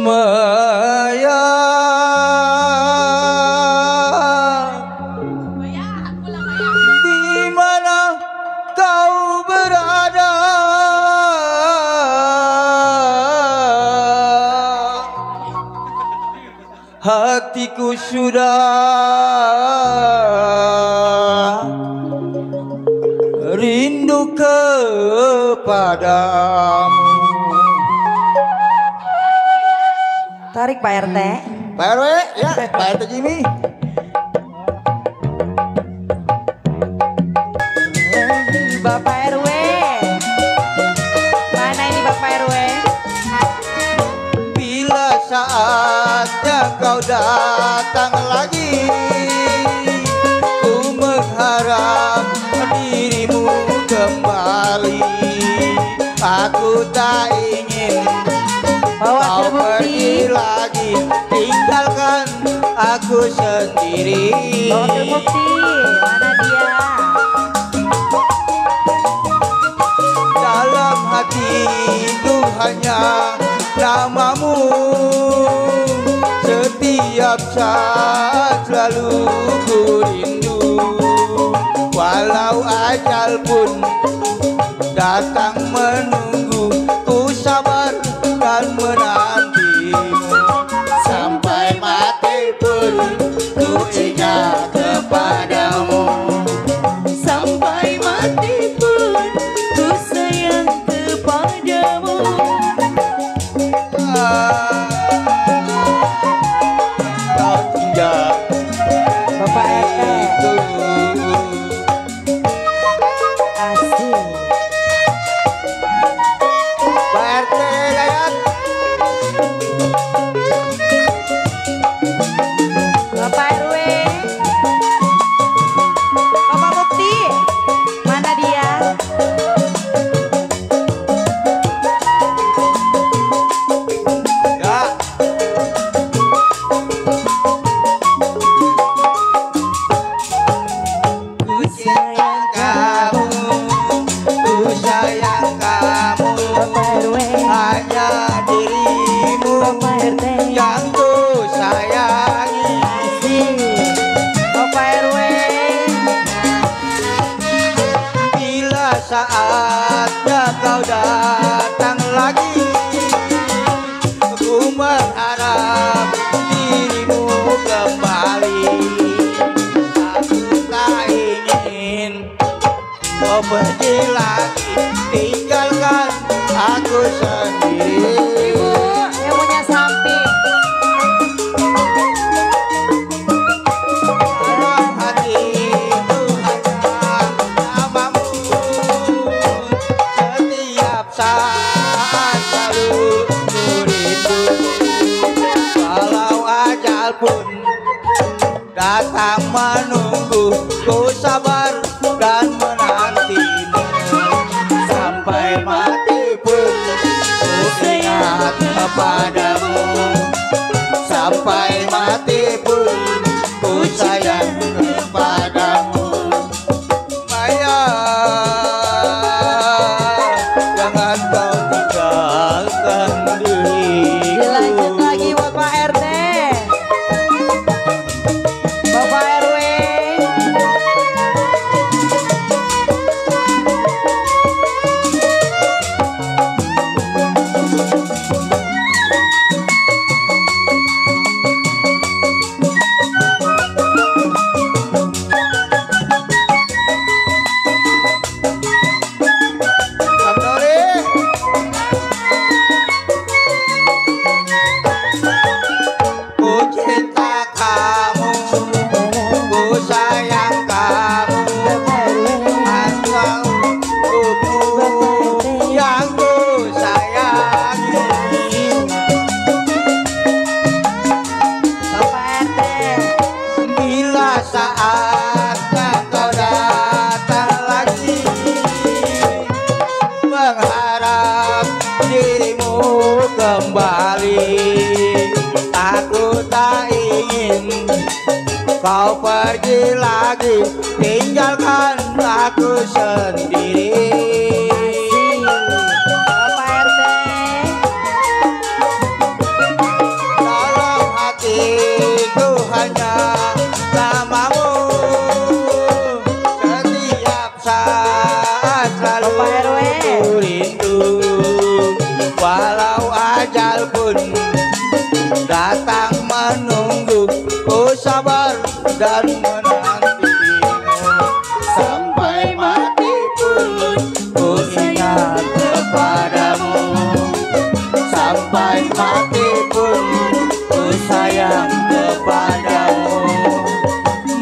Maya di mana kau berada, hatiku sudah rindu kepadamu. Tarik Pak RT. Pak RW, ya, Pak RT Jimmy. Bapak RW. Mana ini Bapak RW? Bila saatnya kau datang lagi, ku mengharap dirimu kembali. Aku tak ingin kau pergi lagi, tinggalkan aku sendiri. Bawa terbukti, mana dia? Dalam hatiku hanya namamu, setiap saat selalu ku rindu. Walau ajal pun datang menunggu, ku sabar dan menantimu. Sampai mati pun ku ingat kepadamu. Sampai mati pun ku sayang kepadamu. Kau tinggal Bapak RT. itu. Asik. Pak RT layak. Bapak RW. Bapak Bukti. Mana dia? Ya. Ku sayang kamu, ku sayang kamu. Bapak RW. Hanya dirimu Bapak RT. yang ku sayangi. Asik. Bapak RW. Bila saatnya kau datang lagi, ku mengharap dirimu kembali. Aku tak ingin kau pergi lagi, tinggalkan aku sendiri. Ibu yang punya samping. Dalam hatiku hanya namamu, setiap saat selalu ku rindu. Walau ajal pun datang menunggu, ku sabar dan menantimu. Sampai mati pun ku ingat kepadamu. Sampai mati pun ku sayang kepadamu. Maya, jangan kau tinggalkan diriku. Dilanjut lagi Bapak RT. Bapak RW. Samdori. Ku cinta kamu, ku sayang kamu. Engkau untukku yang ku sayangi. Bapak RT. Bila saatnya kau datang lagi, mengharap dirimu kembali. Aku tak ingin kau pergi lagi, tinggalkan aku sendiri. Bapak RT.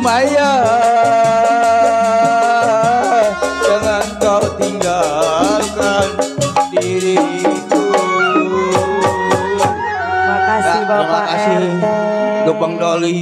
Maya, jangan kau tinggalkan diriku. Makasih Bapak Terima kasih RT. Gopang Doli.